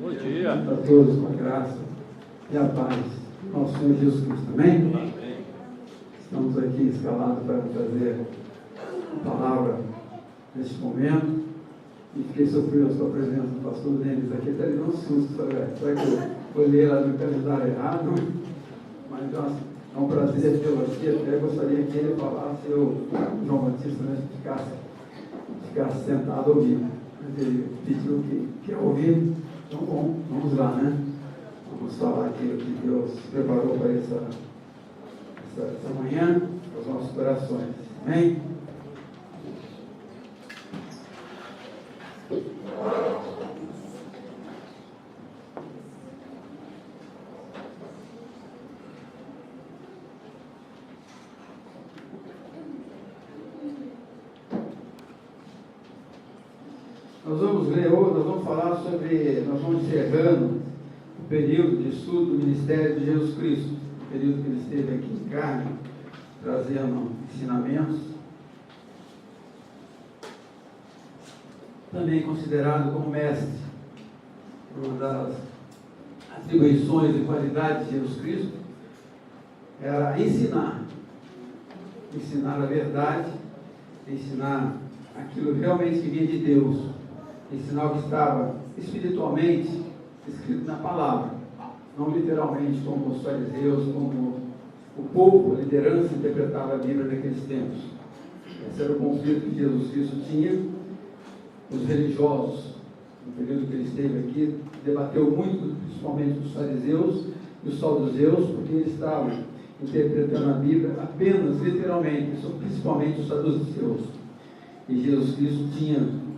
Bom dia. A todos com a graça e a paz do nosso Senhor Jesus Cristo. Amém? Amém. Estamos aqui escalados para trazer a palavra neste momento. E fiquei surpreso com a presença do pastor Denis aqui. Até deu um susto. Será que eu olhei lá no calendário errado? Mas nossa, é um prazer tê-lo aqui. Até gostaria que ele falasse, o João Batista, né, ficasse sentado ouvindo. Ele pediu que ia ouvir. Então, bom, vamos lá, né? Vamos falar aquilo que Deus preparou para essa manhã, para os nossos corações. Amém? Nós vamos ler hoje, nós vamos falar sobre, nós vamos encerrando o período de estudo do ministério de Jesus Cristo, o período que ele esteve aqui em carne, trazendo ensinamentos, também considerado como mestre. Uma das atribuições e qualidades de Jesus Cristo era ensinar a verdade, ensinar aquilo realmente que vinha de Deus, ensinar o que estava espiritualmente escrito na palavra, não literalmente como os fariseus, como o povo, a liderança interpretava a Bíblia naqueles tempos. Esse era o conflito que Jesus Cristo tinha. Os religiosos, no período que ele esteve aqui, debateu muito, principalmente os fariseus e os saduceus, porque eles estavam interpretando a Bíblia apenas literalmente, principalmente os saduceus. E Jesus Cristo tinha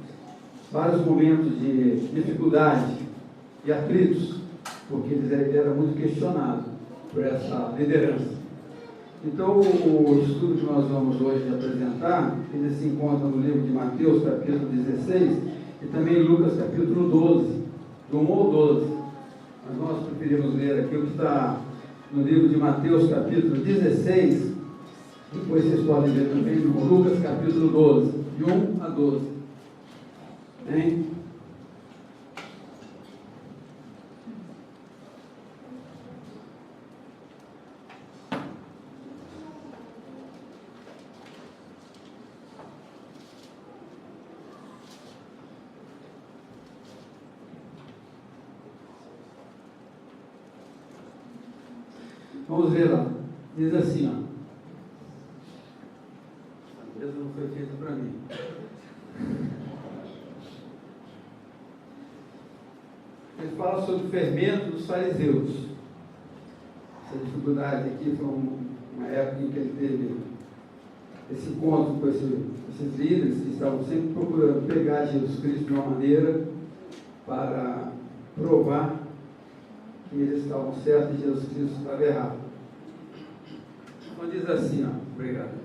vários momentos de dificuldade e atritos, porque ele era muito questionado por essa liderança. Então, o estudo que nós vamos hoje apresentar, ele se encontra no livro de Mateus, capítulo 16, e também em Lucas, capítulo 12, do 1 ao 12. Mas nós preferimos ler aqui o que está no livro de Mateus, capítulo 16, depois vocês podem ver também no Lucas, capítulo 12, de 1 a 12. Amém? Vamos ver lá. Diz assim, ó. A mesa não foi feita para mim. Ele fala sobre o fermento dos fariseus. Essa dificuldade aqui foi uma época em que ele teve esse encontro com esses líderes que estavam sempre procurando pegar Jesus Cristo de uma maneira para provar que eles estavam certos e Jesus Cristo estava errado. Então diz assim, ó, obrigado.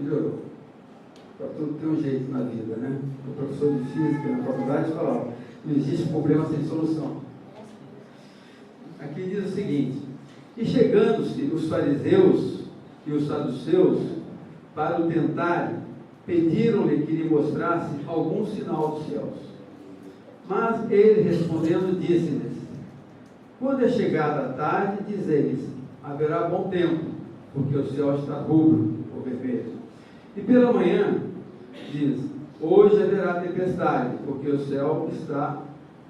Melhorou. Para tudo tem um jeito na vida, né? O professor de física na faculdade falava: não existe problema sem solução. Aqui diz o seguinte: e chegando-se os fariseus e os saduceus para o tentarem, pediram-lhe que lhe mostrasse algum sinal dos céus. Mas ele respondendo disse-lhes: quando é chegada a tarde, diz-lhes, haverá bom tempo, porque o céu está rubro ou vermelho. E pela manhã, diz, hoje haverá tempestade, porque o céu está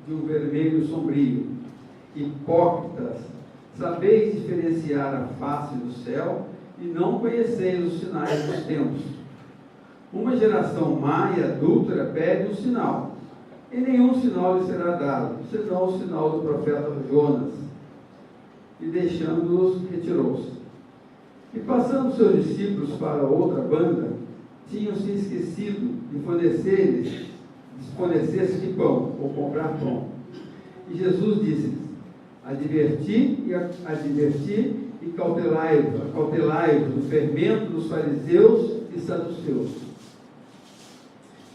de um vermelho sombrio. Hipócritas, sabeis diferenciar a face do céu e não conheceis os sinais dos tempos. Uma geração má e adúltera pede um sinal, e nenhum sinal lhe será dado, senão o sinal do profeta Jonas. E deixando-os, retirou-se. E passando seus discípulos para outra banda, tinham-se esquecido de fornecer-se de pão, ou comprar pão. E Jesus disse-lhes: adverti e cautelai-vos do fermento dos fariseus e saduceus.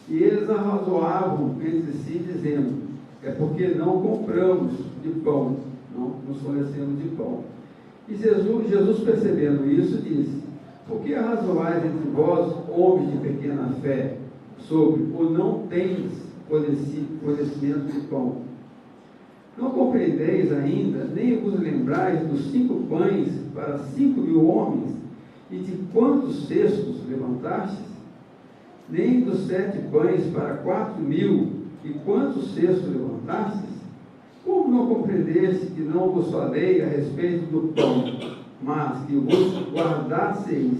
E eles arrazoavam entre si, dizendo: é porque não compramos de pão, não nos fornecemos de pão. E Jesus percebendo isso, disse: por que arrazoais entre vós, homens de pequena fé, sobre ou não tendes conhecimento de pão? Não compreendeis ainda, nem vos lembrais dos 5 pães para 5.000 homens, e de quantos cestos levantastes? Nem dos 7 pães para 4.000, e quantos cestos levantastes? Como não compreendeste que não vos falei a respeito do pão, mas que vos guardasseis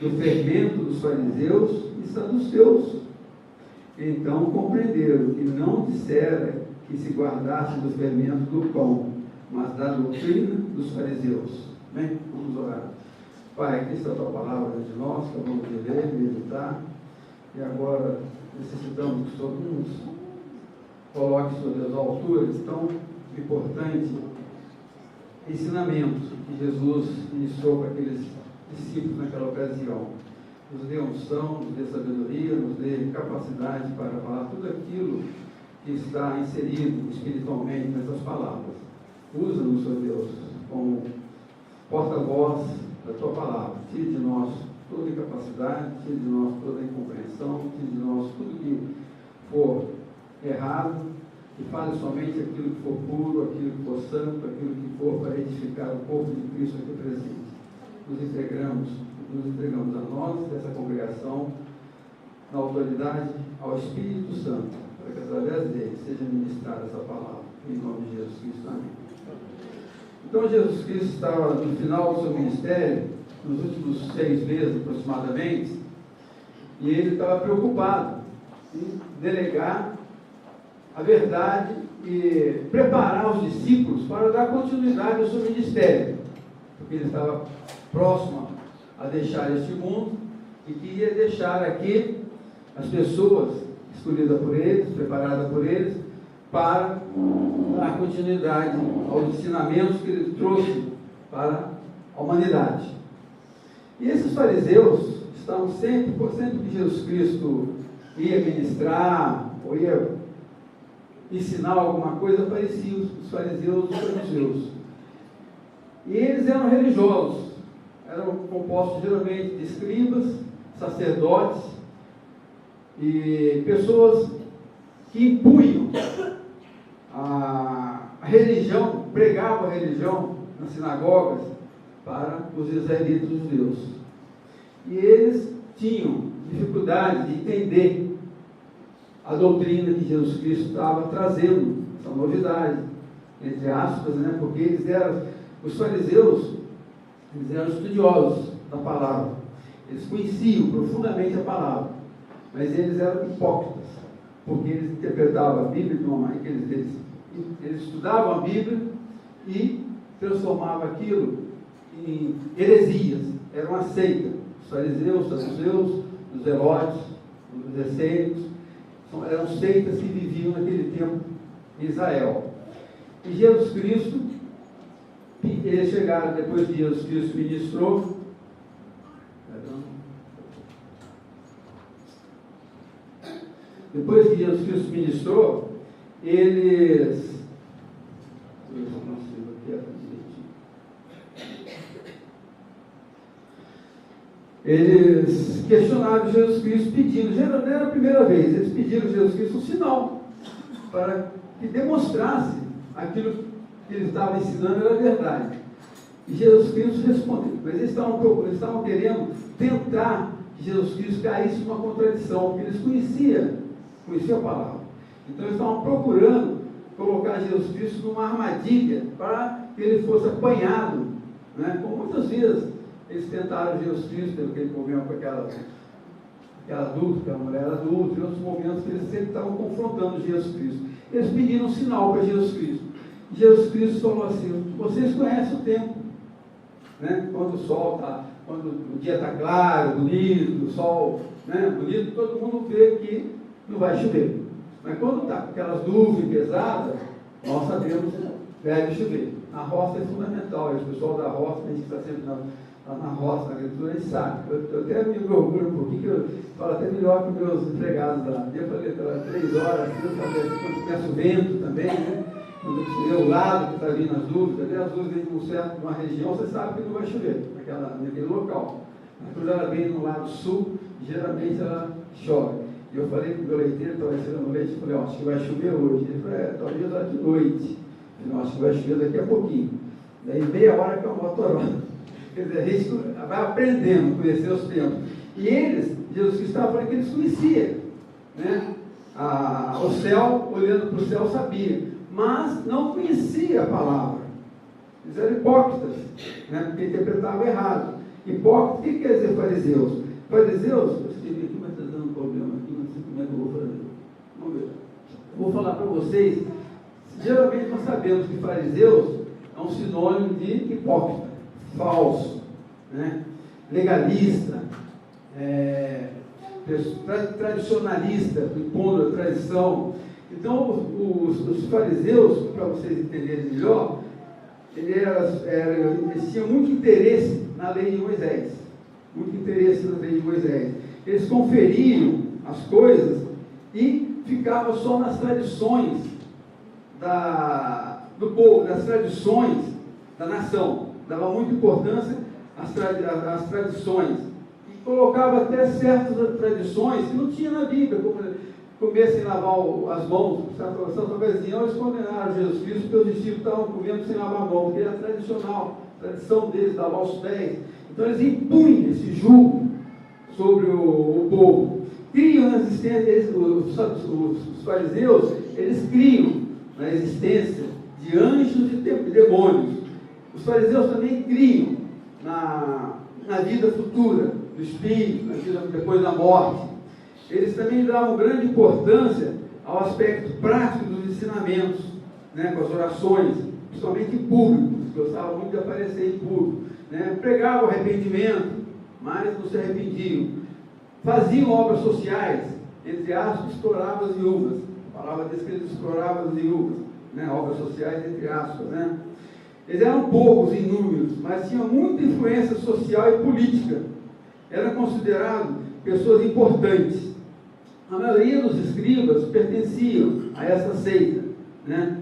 do fermento dos fariseus e saduceus? Então compreenderam que não dissera que se guardasse do fermento do pão, mas da doutrina dos fariseus. Bem, vamos orar. Pai, aqui está a tua palavra de nós, que vamos ler, meditar, e agora necessitamos que o Senhor nos coloque, Senhor Deus, à altura de tão importante ensinamento que Jesus iniciou para aqueles discípulos naquela ocasião. Nos dê unção, nos dê sabedoria, nos dê capacidade para falar tudo aquilo que está inserido espiritualmente nessas palavras. Usa-nos, Senhor Deus, como porta-voz da tua palavra. Tire de nós toda incapacidade, tire de nós toda incompreensão, tire de nós tudo que for errado, e fale somente aquilo que for puro, aquilo que for santo, aquilo que for para edificar o corpo de Cristo aqui presente. Nos entregamos a nós, dessa congregação, na autoridade ao Espírito Santo, para que através dele seja ministrada essa palavra. Em nome de Jesus Cristo, amém. Então, Jesus Cristo estava no final do seu ministério, nos últimos 6 meses aproximadamente, e ele estava preocupado em delegar a verdade e preparar os discípulos para dar continuidade ao seu ministério, porque ele estava próximo a deixar este mundo e queria deixar aqui as pessoas escolhidas por eles, preparadas por eles, para dar continuidade aos ensinamentos que ele trouxe para a humanidade. E esses fariseus estavam sempre que Jesus Cristo ia ministrar ou ia ensinar alguma coisa, apareciam os fariseus e os saduceus. E eles eram religiosos, eram compostos geralmente de escribas, sacerdotes e pessoas que impunham a religião, pregavam a religião nas sinagogas para os israelitas, os judeus. E eles tinham dificuldade de entender a doutrina que Jesus Cristo estava trazendo, essa novidade, entre aspas, né? Porque os fariseus, eles eram estudiosos da palavra, eles conheciam profundamente a palavra, mas eles eram hipócritas, porque eles interpretavam a Bíblia de uma maneira que eles estudavam a Bíblia e transformavam aquilo em heresias. Era uma seita. Os fariseus, os saduceus, os zelotes, os essênicos, eram seitas que viviam naquele tempo em Israel. E Jesus Cristo, eles chegaram depois que Jesus Cristo ministrou. Depois que Jesus Cristo ministrou, eles questionaram Jesus Cristo pedindo, já não era a primeira vez, eles pediram a Jesus Cristo um sinal, para que demonstrasse aquilo que ele estava ensinando era verdade. E Jesus Cristo respondeu, mas eles estavam querendo tentar que Jesus Cristo caísse numa contradição, porque eles conheciam a palavra. Então eles estavam procurando colocar Jesus Cristo numa armadilha para que ele fosse apanhado, né? Como muitas vezes eles tentaram Jesus Cristo, teve aquele problema com aquela adulta, aquela mulher adulta, e outros momentos que eles sempre estavam confrontando Jesus Cristo. Eles pediram um sinal para Jesus Cristo. E Jesus Cristo falou assim: vocês conhecem o tempo, né? Quando o sol está, quando o dia está claro, bonito, o sol, né, bonito, todo mundo vê que não vai chover. Mas quando está com aquelas nuvens pesadas, nós sabemos que deve chover. A roça é fundamental, e o pessoal da roça, a gente está sempre na roça, na agricultura, a gente sabe. Eu até me orgulho um pouquinho, que eu falo até melhor que meus empregados lá. Eu falei, 3 horas, quando começa o vento também, né? Quando você vê o lado que está vindo as nuvens, as nuvens vêm de uma região, você sabe que não vai chover naquele local. Mas quando ela vem no lado sul, geralmente ela chove. E eu falei para o meu leiteiro, estava recebendo leite, eu falei, acho que vai chover hoje. Ele falou, talvez lá de noite. Afinal, acho que vai chover daqui a pouquinho. Daí meia hora que é uma motorona. Quer dizer, a gente vai aprendendo a conhecer os tempos. E eles, Jesus Cristo estava falando que eles conheciam, né? O céu, olhando para o céu, sabia, mas não conhecia a palavra. Eles eram hipócritas, né? Porque interpretavam errado. Hipócrita, o que quer dizer fariseus? Fariseus, eu escrevi aqui, mas está dando um problema aqui, não sei como é que eu vou fazer. Vamos ver. Eu vou falar para vocês. Geralmente nós sabemos que fariseus é um sinônimo de hipócrita, falso, né? Legalista, tradicionalista, impondo a tradição. Então, os fariseus, para vocês entenderem melhor, eles tinham muito interesse na lei de Moisés. Muito interesse na lei de Moisés. Eles conferiam as coisas e ficavam só nas tradições do povo, das tradições da nação. Dava muita importância às tradições. E colocava até certas tradições que não tinha na Bíblia, como comer sem lavar as mãos. Santa ocasião, eles condenaram Jesus Cristo porque os discípulos estavam comendo sem lavar a mão, porque era tradicional, a tradição deles, lavar os pés. Então eles impunham esse jugo sobre o povo. Criam na existência, os fariseus, eles criam na existência de anjos e demônios. Os fariseus também criam na vida futura, no espírito, na vida depois da morte. Eles também davam grande importância ao aspecto prático dos ensinamentos, né, com as orações, principalmente em público. Eles gostavam muito de aparecer em público, né? Pregavam arrependimento, mas não se arrependiam. Faziam obras sociais, entre aspas, exploravam as viúvas. A palavra diz que eles exploravam as viúvas, né? Obras sociais, entre aspas, né? Eles eram poucos em números, mas tinham muita influência social e política. Eram considerados pessoas importantes. A maioria dos escribas pertenciam a essa seita, né?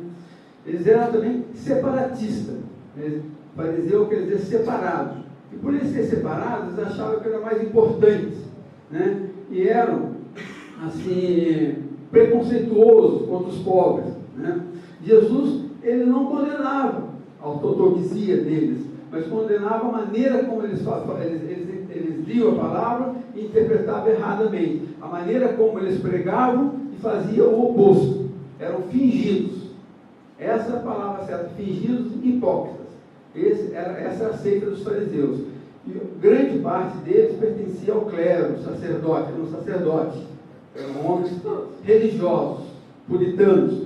Eles eram também separatistas. Fariseu quer dizer separados. E por eles serem separados, eles achavam que eram mais importantes, né? E eram, assim, preconceituosos contra os pobres, né? Jesus, ele não condenava a ortodoxia deles, mas condenava a maneira como eles liam a palavra e interpretavam erradamente, a maneira como eles pregavam e faziam o oposto. Eram fingidos. Essa é a palavra certa, fingidos e hipócritas. Essa é a seita dos fariseus. E grande parte deles pertencia ao clero, sacerdote, eram sacerdotes, eram homens religiosos, puritanos.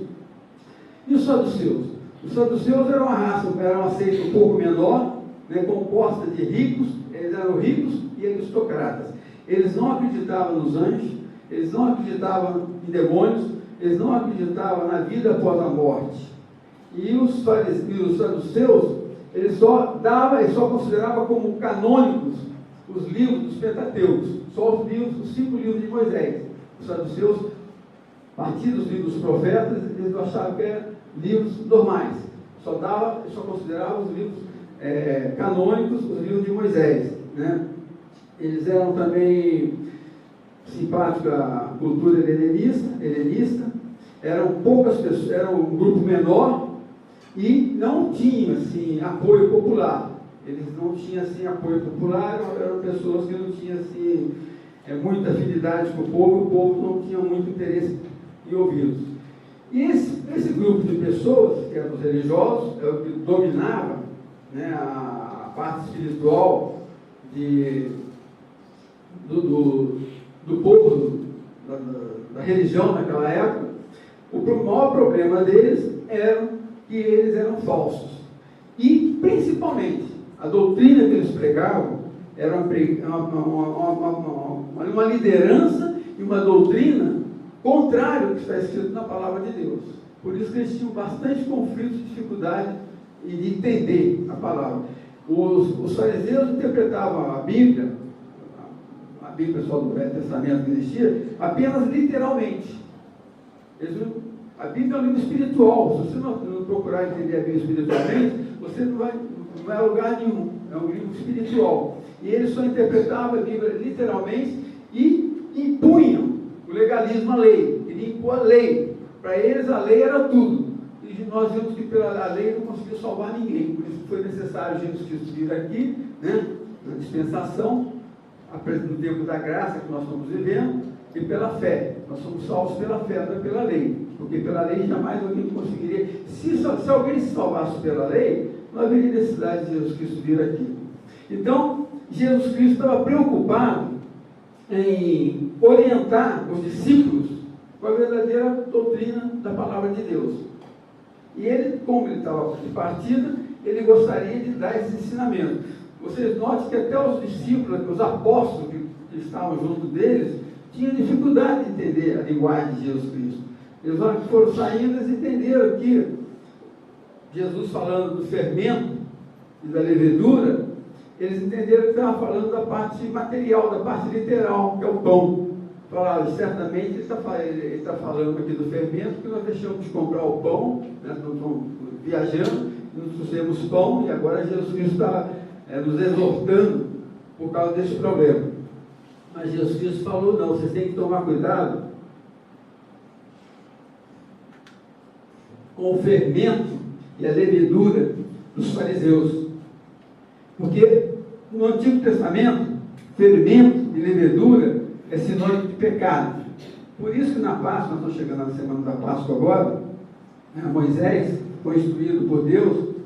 E os saduceus? Os saduceus eram uma raça, eram uma seita um pouco menor, né, composta de ricos, eles eram ricos e aristocratas. Eles não acreditavam nos anjos, eles não acreditavam em demônios, eles não acreditavam na vida após a morte. E os saduceus, eles só consideravam como canônicos os livros dos Pentateucos, só os 5 livros de Moisés. Os saduceus, a partir dos livros dos profetas, eles achavam que eram livros normais, só consideravam os livros canônicos, os livros de Moisés, né? Eles eram também simpáticos à cultura helenista, eram poucas pessoas, era um grupo menor e não tinha assim apoio popular. Eles não tinham assim apoio popular, eram pessoas que não tinham assim muita afinidade com o povo não tinha muito interesse em ouvi-los. E esse grupo de pessoas, que eram os religiosos, é o que dominava, né, a parte espiritual do povo, da religião naquela época. O maior problema deles era que eles eram falsos. E, principalmente, a doutrina que eles pregavam era uma liderança e uma doutrina contrária ao que está escrito na palavra de Deus. Por isso que eles tinham bastante conflito e dificuldade de entender a palavra. Os fariseus interpretavam a Bíblia pessoal do Velho Testamento que existia, apenas literalmente. A Bíblia é um livro espiritual. Se você não procurar entender a Bíblia espiritualmente, você não vai a lugar nenhum. É um livro espiritual. E eles só interpretavam a Bíblia literalmente e impunham o legalismo à lei. Ele impôs a lei. Para eles a lei era tudo. E nós vimos que pela lei não conseguiu salvar ninguém, por isso foi necessário Jesus Cristo vir aqui, né, na dispensação, no tempo da graça que nós estamos vivendo, e pela fé. Nós somos salvos pela fé, não é pela lei, porque pela lei jamais alguém conseguiria. Se alguém se salvasse pela lei, não haveria necessidade de Jesus Cristo vir aqui. Então, Jesus Cristo estava preocupado em orientar os discípulos com a verdadeira doutrina da palavra de Deus. E ele, como ele estava de partida, ele gostaria de dar esse ensinamento. Vocês notem que até os discípulos, os apóstolos que estavam junto deles, tinham dificuldade de entender a linguagem de Jesus Cristo. Eles foram saindo, eles entenderam que Jesus falando do fermento e da levedura, eles entenderam que estava falando da parte material, da parte literal, que é o pão. Falaram, certamente ele está falando aqui do fermento, porque nós deixamos de comprar o pão, né, nós estamos viajando, não trouxemos pão, e agora Jesus Cristo está nos exortando por causa desse problema. Mas Jesus Cristo falou, não, vocês têm que tomar cuidado com o fermento e a levedura dos fariseus. Porque no Antigo Testamento, fermento e levedura é sinônimo de pecado. Por isso que na Páscoa, nós estamos chegando na semana da Páscoa agora, Moisés foi instruído por Deus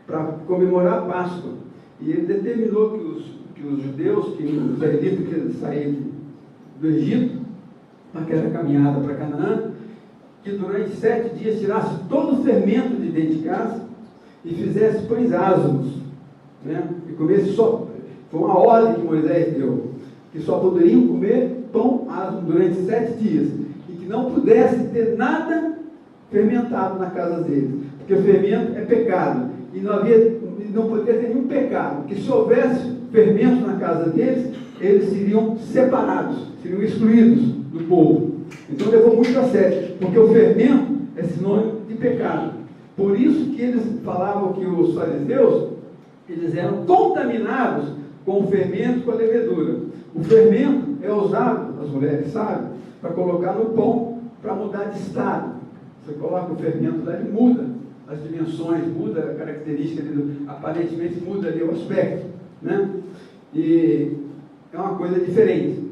para comemorar a Páscoa. E ele determinou que os judeus, que os israelitas que saíram do Egito, naquela caminhada para Canaã, que durante 7 dias tirasse todo o fermento de dentro de casa e fizesse pães ázimos, né? E comesse só, foi uma ordem que Moisés deu, que só poderiam comer pão ázimo durante 7 dias, e que não pudesse ter nada fermentado na casa deles, porque o fermento é pecado, e não poderia ter nenhum pecado, que se houvesse fermento na casa deles, eles seriam separados, seriam excluídos do povo. Então levou muito a sério, porque o fermento é sinônimo de pecado. Por isso que eles falavam que os fariseus, eles eram contaminados com o fermento, com a levedura. O fermento é usado, as mulheres sabem, para colocar no pão, para mudar de estado. Você coloca o fermento lá, ele muda as dimensões, muda a característica, aparentemente muda ali o aspecto, né? E é uma coisa diferente.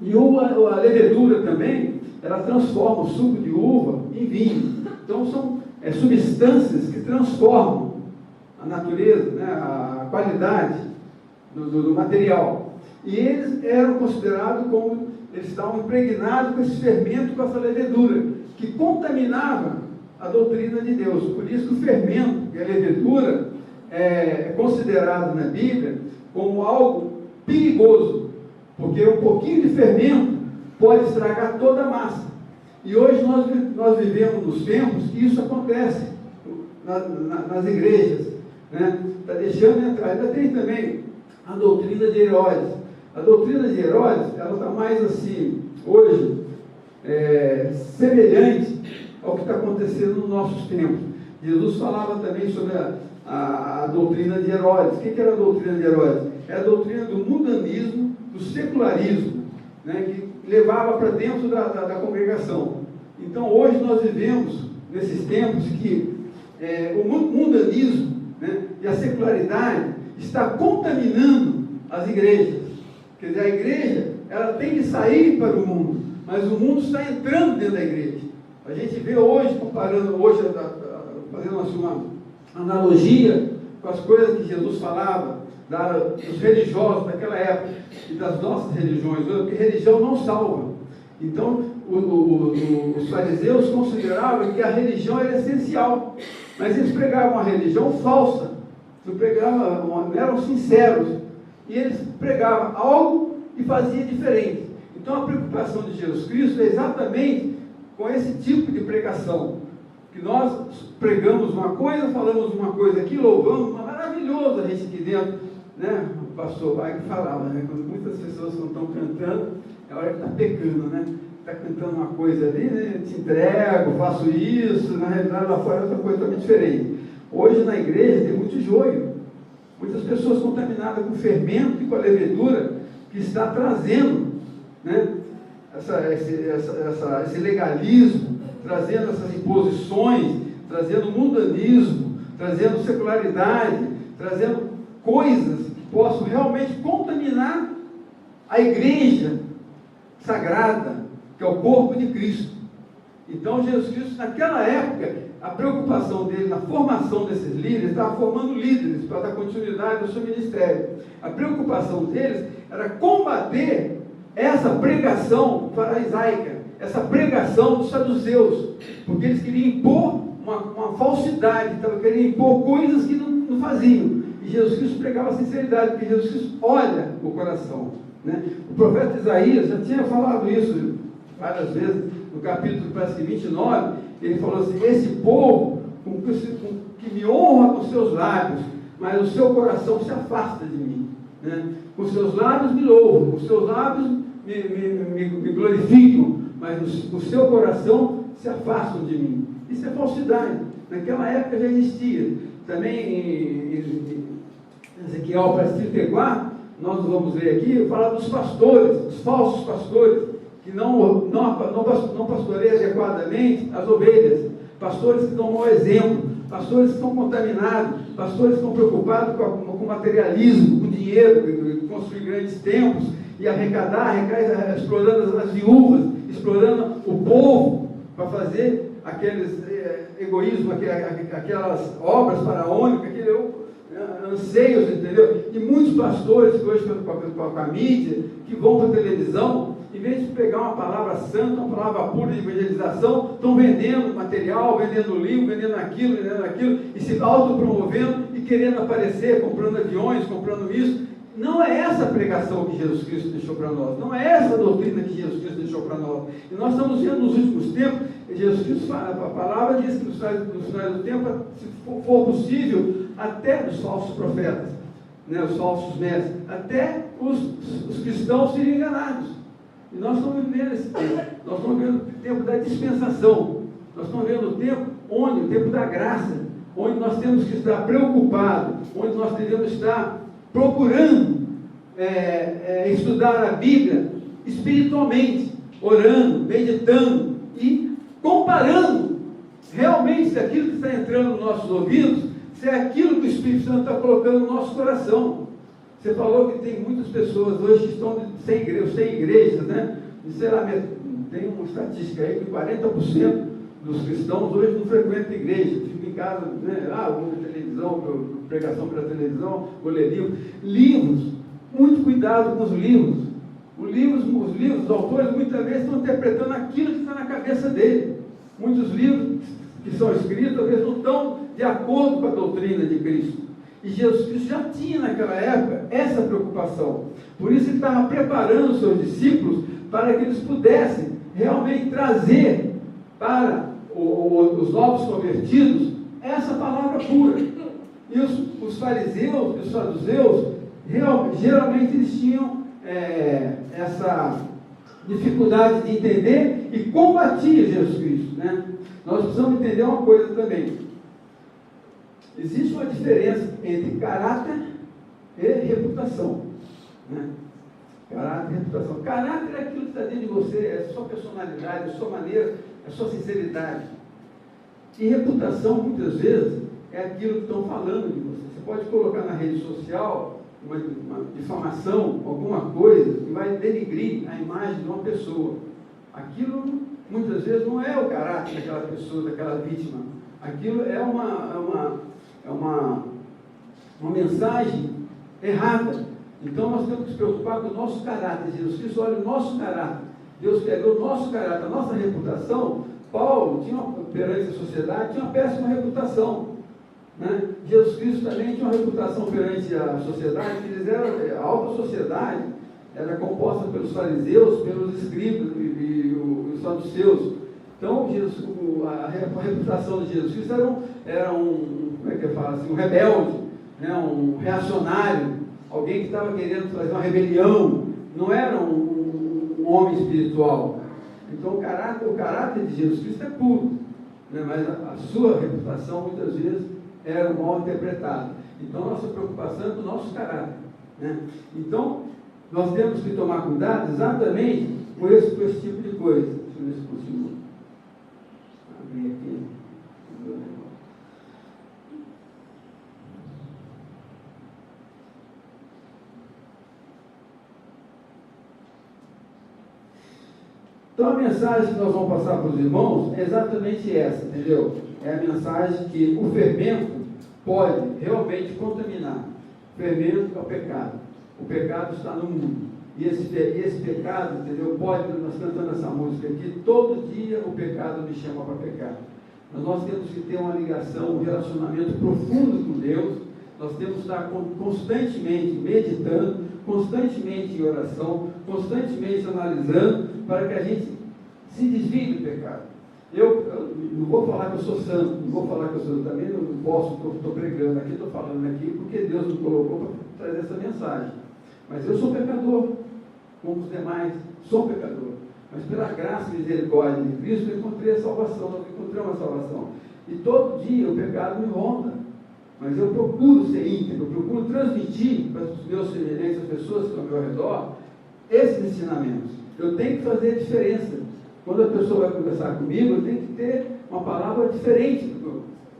E a levedura também, ela transforma o suco de uva em vinho. Então são substâncias que transformam a natureza, né, a qualidade do material. E eles eram considerados como, eles estavam impregnados com esse fermento, com essa levedura, que contaminava a doutrina de Deus. Por isso que o fermento e a levedura é considerado na Bíblia como algo perigoso, porque um pouquinho de fermento pode estragar toda a massa. E hoje nós vivemos nos tempos que isso acontece nas igrejas, né? Está deixando entrar. Ainda tem também a doutrina de Herodes. A doutrina de Herodes, ela está mais assim, hoje, semelhante ao que está acontecendo nos nossos tempos. Jesus falava também sobre a doutrina de Herodes. O que era a doutrina de Herodes? É a doutrina do mundanismo, do secularismo, né, que levava para dentro da congregação. Então, hoje nós vivemos, nesses tempos, que o mundanismo, né, e a secularidade está contaminando as igrejas. Quer dizer, a igreja, ela tem que sair para o mundo, mas o mundo está entrando dentro da igreja. A gente vê hoje, comparando hoje, fazendo uma analogia com as coisas que Jesus falava, dos religiosos daquela época e das nossas religiões, porque religião não salva. Então, os fariseus consideravam que a religião era essencial, mas eles pregavam uma religião falsa, não eram sinceros, e eles pregavam algo e faziam diferente. Então, a preocupação de Jesus Cristo é exatamente com esse tipo de pregação, que nós pregamos uma coisa, falamos uma coisa aqui, louvamos, maravilhoso a gente aqui dentro, né? O pastor Wagner falava, né? Quando muitas pessoas não estão cantando, é a hora que está pecando, né? Está cantando uma coisa ali, né? Te entrego, faço isso, na realidade lá fora é outra coisa totalmente diferente. Hoje na igreja tem muito joio, muitas pessoas contaminadas com fermento e com a levedura, que está trazendo, né, esse legalismo, trazendo essas imposições, trazendo mundanismo, trazendo secularidade, trazendo coisas que possam realmente contaminar a igreja sagrada, que é o corpo de Cristo. Então, Jesus Cristo, naquela época, a preocupação dele na formação desses líderes, estava formando líderes para dar continuidade ao seu ministério. A preocupação deles era combater essa pregação farisaica, essa pregação dos saduceus, porque eles queriam impor uma falsidade, queriam impor coisas que não faziam. E Jesus Cristo pregava a sinceridade, porque Jesus Cristo olha o coração, né? O profeta Isaías já tinha falado isso várias vezes, no capítulo parece que 29, ele falou assim: esse povo que me honra com seus lábios, mas o seu coração se afasta de mim, né? Com seus lábios me louvam, com seus lábios me glorificam, mas o seu coração se afastam de mim. Isso é falsidade. Naquela época já existia. Também em Ezequiel 34, nós vamos ler aqui, fala dos pastores, dos falsos pastores, que não pastoreiam adequadamente as ovelhas, pastores que dão mau exemplo, pastores que estão contaminados, pastores que estão preocupados com materialismo, com dinheiro, construir grandes templos e arrecadar, explorando as viúvas, explorando o povo para fazer aqueles egoísmos, aquelas obras faraônicas, aqueles anseios, entendeu? E muitos pastores que hoje com a mídia, que vão para a televisão, em vez de pegar uma palavra santa, uma palavra pura de evangelização, estão vendendo material, vendendo livro, vendendo aquilo, e se autopromovendo e querendo aparecer, comprando aviões, comprando isso. Não é essa a pregação que Jesus Cristo deixou para nós, não é essa a doutrina que Jesus Cristo deixou para nós. E nós estamos vendo nos últimos tempos, Jesus Cristo fala, a palavra diz que nos finais do tempo, se for possível, até os falsos profetas, né, os falsos mestres, até os cristãos serem enganados. E nós estamos vivendo esse tempo, nós estamos vivendo o tempo da dispensação, nós estamos vivendo o tempo o tempo da graça, onde nós temos que estar preocupados, onde nós devemos estar procurando estudar a Bíblia espiritualmente, orando, meditando e comparando realmente se aquilo que está entrando nos nossos ouvidos, se é aquilo que o Espírito Santo está colocando no nosso coração. Você falou que tem muitas pessoas hoje que estão sem igrejas, né? E, sei lá, tem uma estatística aí que 40% dos cristãos hoje não frequentam igreja, ficam em casa, né? Vou ver televisão, pregação pela televisão, vou ler livros. Livros, muito cuidado com os livros. Os autores muitas vezes estão interpretando aquilo que está na cabeça dele. Muitos livros que são escritos, às vezes não estão de acordo com a doutrina de Cristo. E Jesus Cristo já tinha naquela época essa preocupação. Por isso ele estava preparando os seus discípulos para que eles pudessem realmente trazer para os novos convertidos essa palavra pura. E os fariseus e os saduceus, geralmente eles tinham essa dificuldade de entender e combatia Jesus Cristo, né? Nós precisamos entender uma coisa também. Existe uma diferença entre caráter e reputação, né? Caráter e reputação. Caráter é aquilo que está dentro de você, é a sua personalidade, a sua maneira, a sua sinceridade. E reputação, muitas vezes, é aquilo que estão falando de você. Você pode colocar na rede social uma difamação, alguma coisa que vai denigrir a imagem de uma pessoa. Aquilo, muitas vezes, não é o caráter daquela pessoa, daquela vítima. Aquilo é uma mensagem errada. Então, nós temos que nos preocupar com o nosso caráter. Jesus Cristo olha o nosso caráter. Deus pegou o nosso caráter, a nossa reputação. Paulo, perante a sociedade, tinha uma péssima reputação, né? Jesus Cristo também tinha uma reputação perante a sociedade, que eles eram, a alta sociedade era composta pelos fariseus, pelos escribas e os saduceus. Então, a reputação de Jesus Cristo era como é que eu falo assim, um rebelde, né? Um reacionário, alguém que estava querendo fazer uma rebelião, não era um homem espiritual. Então, o caráter de Jesus Cristo é puro, né? Mas a sua reputação, muitas vezes, era mal interpretada. Então, nossa preocupação é com o nosso caráter, né? Então, nós temos que tomar cuidado exatamente com esse tipo de coisa. Deixa eu ver se consigo abrir aqui. Então a mensagem que nós vamos passar para os irmãos é exatamente essa, entendeu? É a mensagem que o fermento pode realmente contaminar. O fermento é o pecado. O pecado está no mundo. E esse pecado, entendeu? Pode, nós cantando essa música aqui, todo dia o pecado me chama para pecar. Mas nós temos que ter uma ligação, um relacionamento profundo com Deus. Nós temos que estar constantemente meditando, constantemente em oração, constantemente analisando, para que a gente se desvie do pecado. Eu não vou falar que eu sou santo, não vou falar que eu sou, também não posso, estou pregando aqui, estou falando aqui, porque Deus me colocou para trazer essa mensagem. Mas eu sou pecador, como os demais, sou pecador. Mas pela graça e misericórdia de Cristo, eu encontrei a salvação, eu encontrei uma salvação. E todo dia o pecado me ronda. Mas eu procuro ser íntegro, eu procuro transmitir para os meus semelhantes, as pessoas que estão ao meu redor, esses ensinamentos. Eu tenho que fazer a diferença. Quando a pessoa vai conversar comigo, eu tenho que ter uma palavra diferente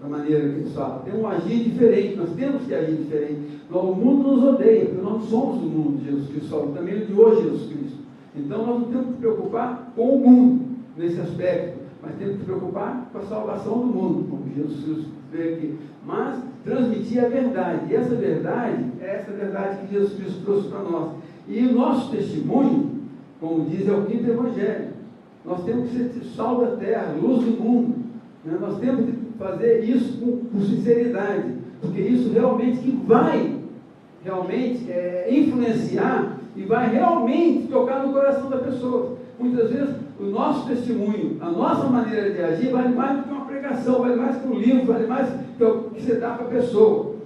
da maneira que eles falam. Tem um agir diferente, nós temos que agir diferente. O mundo nos odeia, porque nós não somos do mundo, Jesus Cristo falou, também o de hoje, Jesus Cristo. Então nós não temos que preocupar com o mundo nesse aspecto, mas temos que preocupar com a salvação do mundo, como Jesus Cristo veio aqui. Mas transmitir a verdade, e essa verdade é essa verdade que Jesus Cristo trouxe para nós. E o nosso testemunho, como diz, é o quinto evangelho. Nós temos que ser sal da terra, luz do mundo. Né? Nós temos que fazer isso com sinceridade, porque isso realmente que vai influenciar e vai realmente tocar no coração da pessoa. Muitas vezes o nosso testemunho, a nossa maneira de agir vale mais do que uma pregação, vale mais que um livro, vale mais que o que você dá para a pessoa.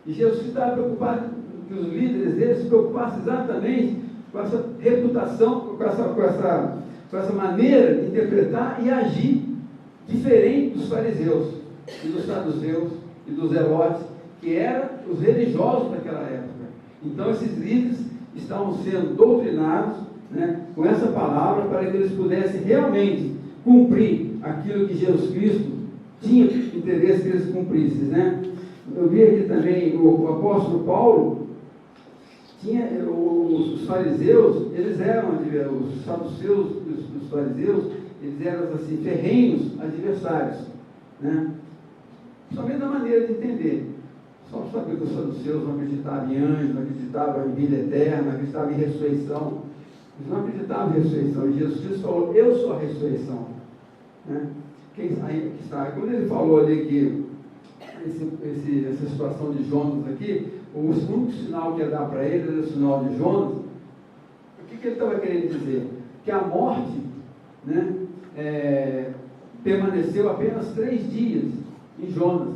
E Jesus estava preocupado que os líderes deles se preocupassem exatamente com essa reputação, com essa maneira de interpretar e agir diferente dos fariseus e dos saduceus e dos zelotes, que eram os religiosos daquela época. Então esses líderes estavam sendo doutrinados, né, com essa palavra, para que eles pudessem realmente cumprir aquilo que Jesus Cristo tinha interesse que eles cumprissem, né? Eu vi aqui também o apóstolo Paulo, tinha os fariseus, eles eram os saduceus dos fariseus, eles eram assim, ferrenhos adversários, né? Somente da maneira de entender. Só para saber que os saduceus não acreditavam em anjos, não acreditavam em vida eterna, não acreditavam em ressurreição. Eles não acreditavam em ressurreição. E Jesus Cristo falou, eu sou a ressurreição. Né? Aí está. Quando ele falou ali que essa situação de Jonas aqui, o único sinal que ia dar para ele era o sinal de Jonas. O que ele estava querendo dizer? Que a morte, né, permaneceu apenas 3 dias em Jonas,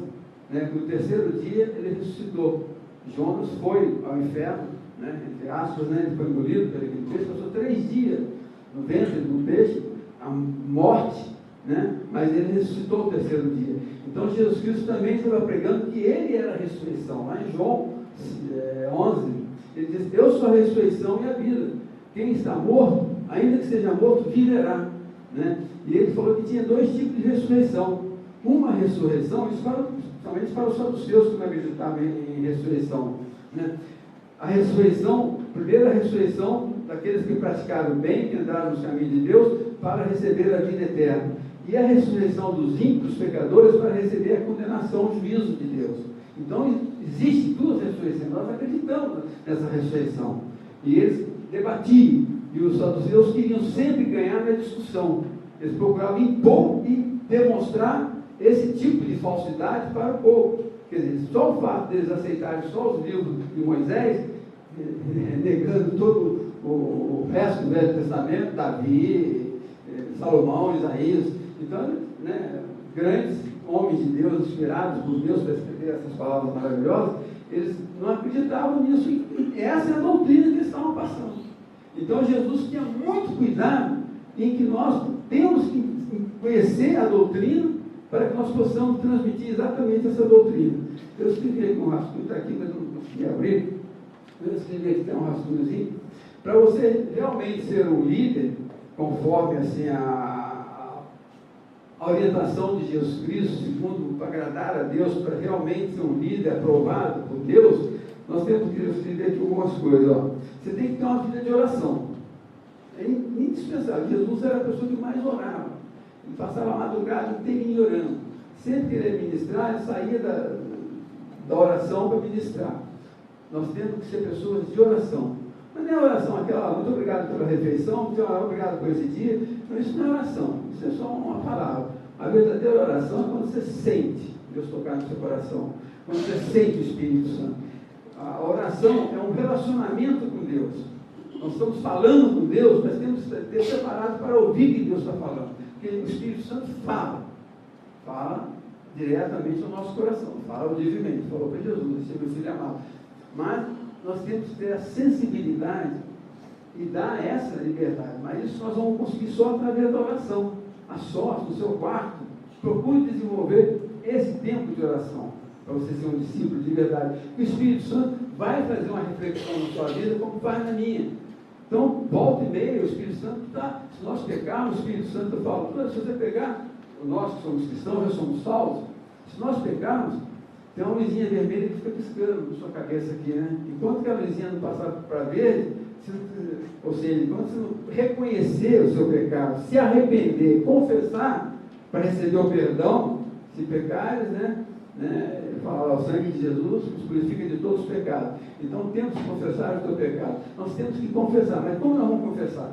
né? No terceiro dia ele ressuscitou. Jonas foi ao inferno, né, entre aspas, né, ele foi engolido pelo aquele peixe, passou 3 dias no ventre do peixe, a morte, né, mas ele ressuscitou no terceiro dia. Então Jesus Cristo também estava pregando que ele era a ressurreição. Lá em João 11, ele diz, eu sou a ressurreição e a vida. Quem está morto, ainda que seja morto, viverá. Né? E ele falou que tinha 2 tipos de ressurreição. Uma ressurreição, isso somente para os saduceus que não acreditavam em ressurreição. Né? A ressurreição, primeiro a ressurreição daqueles que praticaram o bem, que entraram nos caminhos de Deus, para receber a vida eterna. E a ressurreição dos ímpios pecadores para receber a condenação, o juízo de Deus. Então, existe 2 ressurreições, nós acreditamos nessa ressurreição. E eles debatiam, e os saduceus queriam sempre ganhar na discussão. Eles procuravam impor e demonstrar esse tipo de falsidade para o povo. Quer dizer, só o fato deles aceitarem só os livros de Moisés, negando todo o resto do Velho Testamento, Davi, Salomão, Isaías. Então, né, grandes homens de Deus, inspirados por Deus para escrever essas palavras maravilhosas, eles não acreditavam nisso, e essa é a doutrina que eles estavam passando. Então Jesus tinha muito cuidado em que nós temos que conhecer a doutrina para que nós possamos transmitir exatamente essa doutrina. Eu escrevi aqui um rascunho, está aqui, mas não consegui abrir. Eu escrevi aqui, tem um rascunhozinho, para você realmente ser um líder, conforme assim a orientação de Jesus Cristo, segundo para agradar a Deus, para realmente ser um líder aprovado por Deus, nós temos que escrever aqui algumas coisas. Ó. Você tem que ter uma vida de oração. É indispensável. Jesus era a pessoa que mais orava. Ele passava a madrugada inteirinha orando. Sempre que ele ia ministrar, ele saía da oração para ministrar. Nós temos que ser pessoas de oração. Mas não é oração aquela, muito obrigado pela refeição, muito obrigado por esse dia. Não, isso não é oração, isso é só uma palavra. A verdadeira oração é quando você sente Deus tocar no seu coração, quando você sente o Espírito Santo. A oração é um relacionamento com Deus. Nós estamos falando com Deus, mas temos que ter preparado para ouvir o que Deus está falando. Porque o Espírito Santo fala diretamente ao nosso coração, fala audivelmente, falou para Jesus, esse é meu filho amado. Mas nós temos que ter a sensibilidade e dar essa liberdade. Mas isso nós vamos conseguir só através da oração. A sós, no seu quarto, procure desenvolver esse tempo de oração, para você ser um discípulo de verdade. O Espírito Santo vai fazer uma reflexão na sua vida, como faz na minha. Então, volta e meia, o Espírito Santo está, se nós pecarmos, o Espírito Santo fala, se você pegar, nós que somos cristãos, já somos salvos, se nós pecarmos, tem uma luzinha vermelha que fica piscando na sua cabeça aqui, né? Enquanto que a luzinha não passar para verde, ou seja, enquanto você não reconhecer o seu pecado, se arrepender, confessar, para receber o perdão, se pecares, ele fala, o sangue de Jesus nos purifica de todos os pecados. Então temos que confessar o teu pecado. Nós temos que confessar, mas como nós vamos confessar?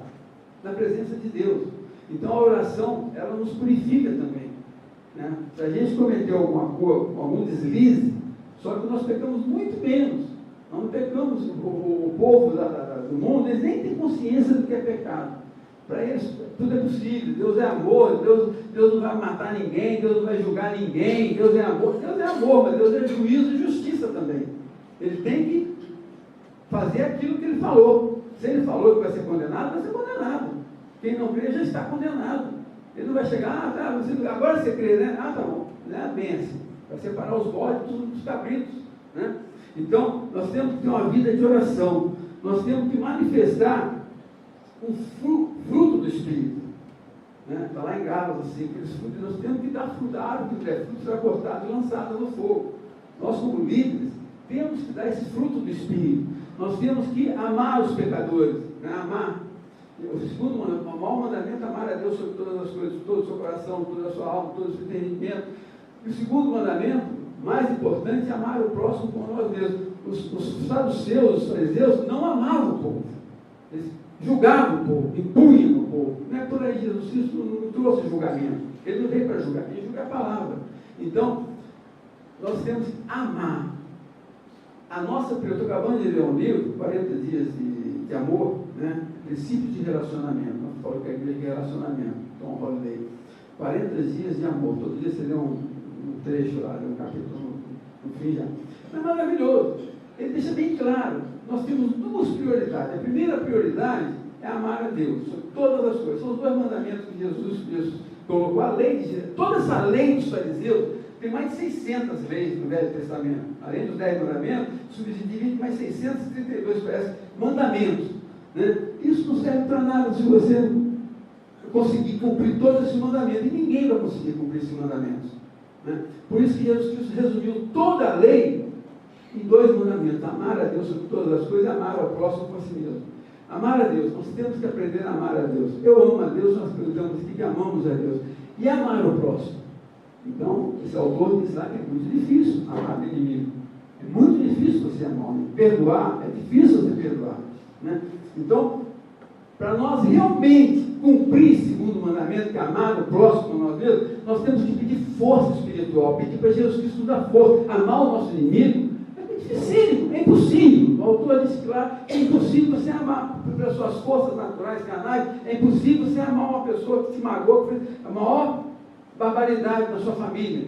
Na presença de Deus. Então a oração, ela nos purifica também. Se a gente cometeu algum deslize, só que nós pecamos muito menos. Nós não pecamos, o povo do mundo, eles nem têm consciência do que é pecado. Para eles tudo é possível. Deus é amor, Deus não vai matar ninguém, Deus não vai julgar ninguém, Deus é amor, mas Deus é juízo e justiça também. Ele tem que fazer aquilo que ele falou. Se ele falou que vai ser condenado, vai ser condenado. Quem não crê já está condenado. Ele não vai chegar, agora você crê, né? Tá bom, né? Benção. Vai separar os bodes dos cabritos, né? Então, nós temos que ter uma vida de oração. Nós temos que manifestar o fruto do Espírito. Está lá em Gálatas, assim, aqueles frutos, nós temos que dar fruto da árvore que der fruto será cortado e lançado no fogo. Nós, como líderes, temos que dar esse fruto do Espírito. Nós temos que amar os pecadores, amar. O segundo mandamento, o maior mandamento é amar a Deus sobre todas as coisas, todo o seu coração, toda a sua alma, todo o seu entendimento. E o segundo mandamento, mais importante, é amar o próximo como nós mesmos. Os saduceus, os fariseus, não amavam o povo. Eles julgavam o povo, impunham o povo. Não é por aí, Jesus Cristo não trouxe julgamento. Ele não veio para julgar, ele julga a palavra. Então, nós temos que amar. A nossa, eu estou acabando de ler um livro, 40 dias de amor, princípios de relacionamento. Nós falamos que a igreja é relacionamento. Tom Holiday. 40 dias de amor. Todo dia você lê um trecho lá, lê um capítulo no fim já. É maravilhoso. Ele deixa bem claro. Nós temos duas prioridades. A primeira prioridade é amar a Deus sobre todas as coisas. São os dois mandamentos que Jesus colocou. A lei de Jesus. Toda essa lei dos fariseus tem mais de 600 leis no Velho Testamento. Além dos 10 mandamentos, subdivide em mais 632 mandamentos. Isso não serve para nada se você conseguir cumprir todos esses mandamentos. E ninguém vai conseguir cumprir esses mandamentos. Por isso que Jesus Cristo resumiu toda a lei em 2 mandamentos: amar a Deus sobre todas as coisas e amar ao próximo como a si mesmo. Amar a Deus, nós temos que aprender a amar a Deus. Eu amo a Deus, nós perguntamos aqui que amamos a Deus. E amar o próximo. Então, esse autor diz lá que é muito difícil amar o inimigo. É muito difícil você amar o inimigo. Perdoar, é difícil você perdoar. Então, para nós realmente cumprir o segundo mandamento, que é amar o próximo como nós mesmos, nós temos que pedir força espiritual, pedir para Jesus Cristo nos dar força. Amar o nosso inimigo é difícil, é impossível. O autor disse que lá é impossível você amar pelas suas forças naturais, canais, é impossível você amar uma pessoa que te magoou, que fez a maior barbaridade na sua família.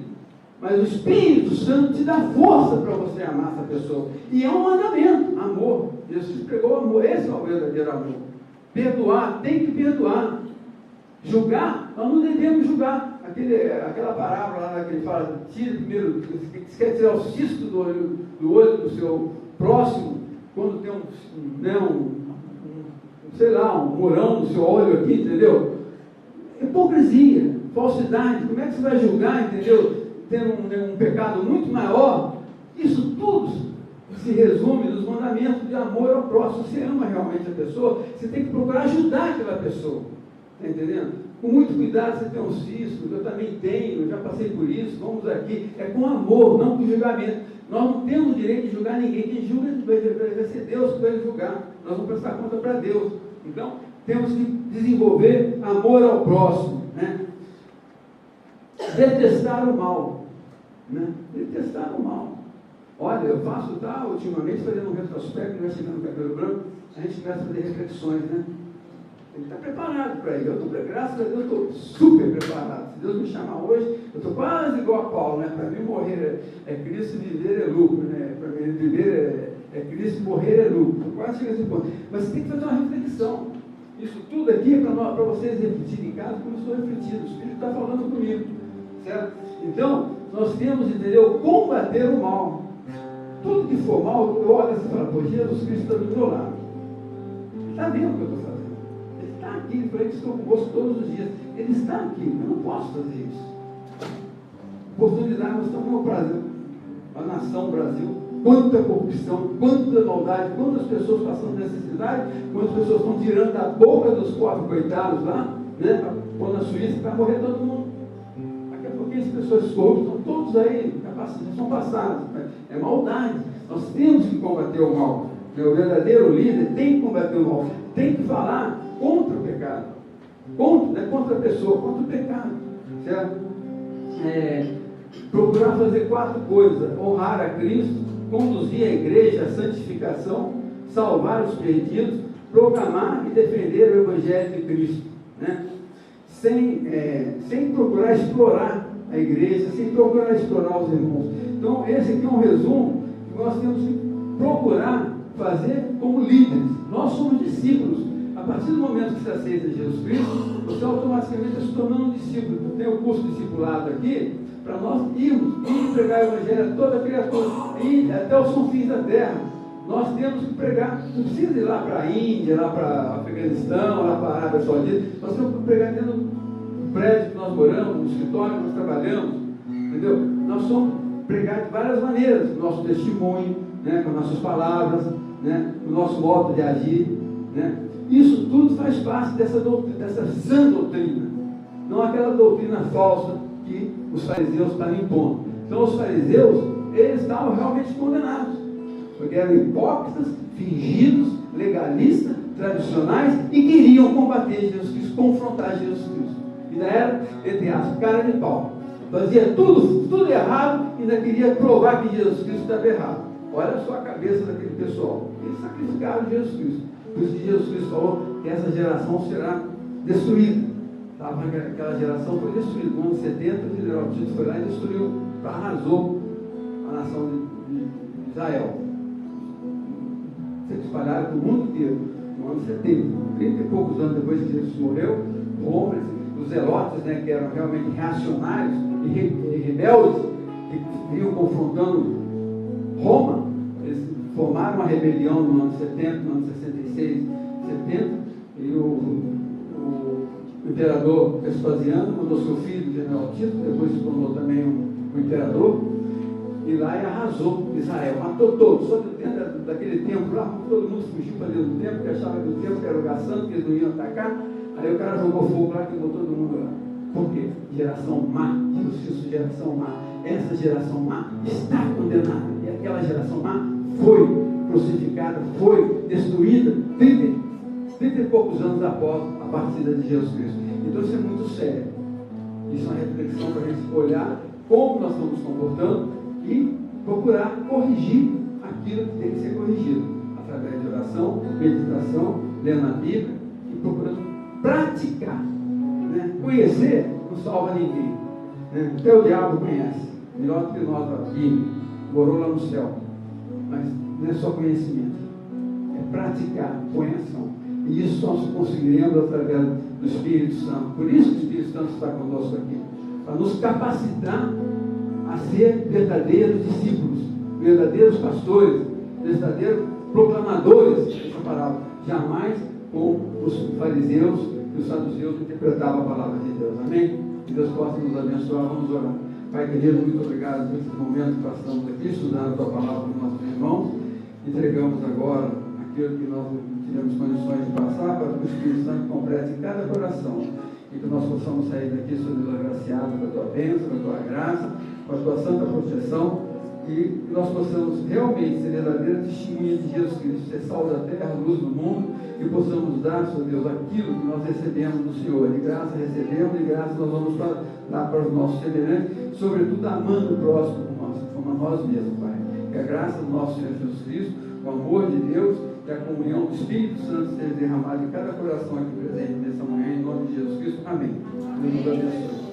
Mas o Espírito Santo te dá força para você amar essa pessoa. E é um mandamento, amor. Jesus pregou amor, esse é o verdadeiro amor. Perdoar, tem que perdoar. Julgar, nós não devemos julgar. Aquela parábola lá que ele fala, tira primeiro, você quer tirar o cisto do olho do seu próximo, quando tem um morão no seu olho aqui, entendeu? Hipocrisia, falsidade, como é que você vai julgar, entendeu? Tendo um pecado muito maior, isso tudo se resume nos mandamentos de amor ao próximo. Você ama realmente a pessoa, você tem que procurar ajudar aquela pessoa. Está entendendo? Com muito cuidado, você tem um cisco, eu também tenho, eu já passei por isso, vamos aqui. É com amor, não com julgamento. Nós não temos o direito de julgar ninguém. Quem julga vai ser Deus que vai julgar. Nós vamos prestar conta para Deus. Então, temos que desenvolver amor ao próximo, né? Detestar o mal, né? Detestar o mal. Olha, eu faço tal, ultimamente, fazendo um retrospecto, vai chegando no cabelo branco, a gente começa a fazer reflexões, né? Ele está preparado para ir. Eu estou, graças a Deus, estou super preparado. Se Deus me chamar hoje, eu estou quase igual a Paulo, né? Para mim, morrer é Cristo, viver é lucro, né? Para mim, viver é Cristo, morrer é lucro. Estou quase chegando a esse ponto. Mas você tem que fazer uma reflexão. Isso tudo aqui é para vocês refletirem em casa, como eu estou refletindo. O Espírito está falando comigo, certo? Então, nós temos, entendeu? Combater o mal. Tudo que for mal, eu olho assim e falo, pô, Jesus Cristo está do meu lado. Ele está vendo o que eu estou fazendo. Ele está aqui, ele falou que estou convosco todos os dias. Ele está aqui, eu não posso fazer isso. Oportunidade, nós estamos no Brasil, a nação Brasil, quanta corrupção, quanta maldade, quantas pessoas passando necessidade, quantas pessoas estão tirando da boca dos pobres coitados lá, né? Ou na Suíça, vai morrer todo mundo. Daqui a pouquinho as pessoas corruptas estão todos aí, já são passadas. É maldade. Nós temos que combater o mal. O verdadeiro líder tem que combater o mal, tem que falar contra o pecado, contra a pessoa, contra o pecado, certo? Procurar fazer 4 coisas: honrar a Cristo, conduzir a igreja à santificação, salvar os perdidos, proclamar e defender o Evangelho de Cristo, né? Sem procurar explorar a igreja, sem procurar explorar os irmãos. Então, esse aqui é um resumo que nós temos que procurar fazer como líderes. Nós somos discípulos. A partir do momento que você aceita Jesus Cristo, você automaticamente está se tornando um discípulo. Tem o curso discipulado aqui, para nós irmos e pregar o Evangelho a toda criatura, e até os confins da terra. Nós temos que pregar, não precisa ir lá para a Índia, lá para Afeganistão, lá para a Arábia Saudita. Nós temos que pregar dentro do prédio que nós moramos, no escritório que nós trabalhamos, entendeu? Nós somos pregar de várias maneiras, no nosso testemunho, né, com nossas palavras, né, o nosso modo de agir, né? Isso tudo faz parte dessa sã doutrina, não aquela doutrina falsa que os fariseus estavam impondo. Então os fariseus, eles estavam realmente condenados, porque eram hipócritas, fingidos, legalistas, tradicionais, e queriam combater Jesus Cristo, confrontar Jesus Cristo. Ainda era, entre aspas, cara de pau. Fazia tudo errado e ainda queria provar que Jesus Cristo estava errado. Olha só a cabeça daquele pessoal. Eles sacrificaram Jesus Cristo. Por isso que Jesus Cristo falou que essa geração será destruída. Aquela geração foi destruída. No ano 70, o general Tito foi lá e destruiu, arrasou a nação de Israel. Se espalharam para o mundo inteiro. No ano 70, 30 e poucos anos depois que Jesus morreu, Roma, os zelotes, né, que eram realmente reacionários e rebeldes, que vinham confrontando Roma, eles formaram uma rebelião no ano 70, no ano 66, 70, e o imperador Vespasiano mandou seu filho, o general Tito, depois se tornou também o imperador, e lá e arrasou Israel, matou todos, só dentro daquele tempo lá, todo mundo fugiu para dentro do templo, que achava que o templo era o gaçando, que eles não iam atacar. Aí o cara jogou fogo lá, queimou todo mundo lá. Por quê? Geração má, justiça, geração má. Essa geração má está condenada. E aquela geração má foi crucificada, foi destruída 30 e poucos anos após a partida de Jesus Cristo. Então isso é muito sério. Isso é uma reflexão para a gente olhar como nós estamos nos comportando e procurar corrigir aquilo que tem que ser corrigido. Através de oração, meditação, lendo a Bíblia e procurando praticar, né? Conhecer não salva ninguém, né? Até o diabo conhece, melhor do que nós a Bíblia, morou lá no céu, mas não é só conhecimento, é praticar, põe ação, e isso nós conseguiremos através do Espírito Santo. Por isso que o Espírito Santo está conosco aqui, para nos capacitar a ser verdadeiros discípulos, verdadeiros pastores, verdadeiros proclamadores dessa palavra, jamais como os fariseus e os saduceus interpretavam a palavra de Deus. Amém? Que Deus possa nos abençoar. Vamos orar. Pai querido, muito obrigado por esse momento que passamos aqui, estudando a tua palavra com nossos irmãos. entregamos agora aquilo que nós tivemos condições de passar, para que o Espírito Santo complete em cada coração, e que nós possamos sair daqui, Senhor, agraciados com a tua bênção, com a tua graça, com a tua santa proteção, e que nós possamos realmente ser verdadeira testemunha de Jesus Cristo, ser sal da terra, luz do mundo, e possamos dar, Senhor Deus, aquilo que nós recebemos do Senhor. De graça recebemos, de graça nós vamos dar para os nossos semelhantes, sobretudo amando o próximo como a nós mesmos, Pai. Que a graça do nosso Senhor Jesus Cristo, o amor de Deus e a comunhão do Espírito Santo seja derramada em cada coração aqui presente nessa manhã, em nome de Jesus Cristo. Amém. Deus nos abençoe.